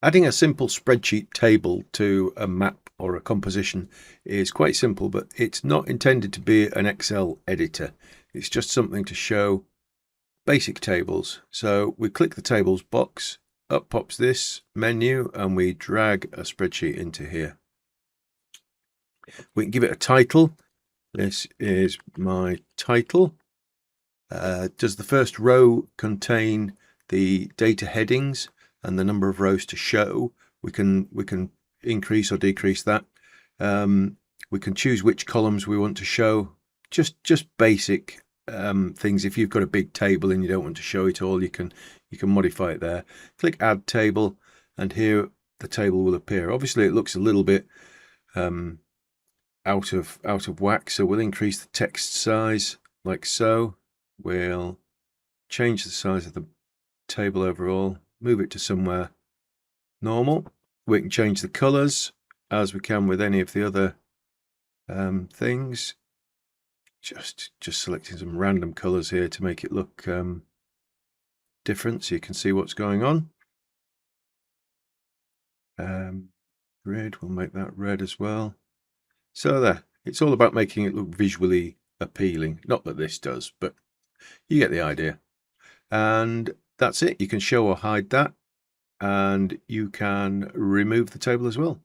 Adding a simple spreadsheet table to a map or a composition is quite simple, but it's not intended to be an Excel editor. It's just something to show basic tables. So we click the tables box, up pops this menu, and we drag a spreadsheet into here. We can give it a title. This is my title. Does the first row contain the data headings and the number of rows to show? We can increase or decrease that. We can choose which columns we want to show. Just basic things. If you've got a big table and you don't want to show it all, you can modify it there. Click Add Table, and here the table will appear. Obviously, it looks a little bit out of whack, so we'll increase the text size like so. We'll change the size of the table overall, move it to somewhere normal. We can change the colors as we can with any of the other things. Just selecting some random colors here to make it look different so you can see what's going on. Red, we'll make that red as well. So there, it's all about making it look visually appealing. Not that this does, but you get the idea. And that's it. You can show or hide that, and you can remove the table as well.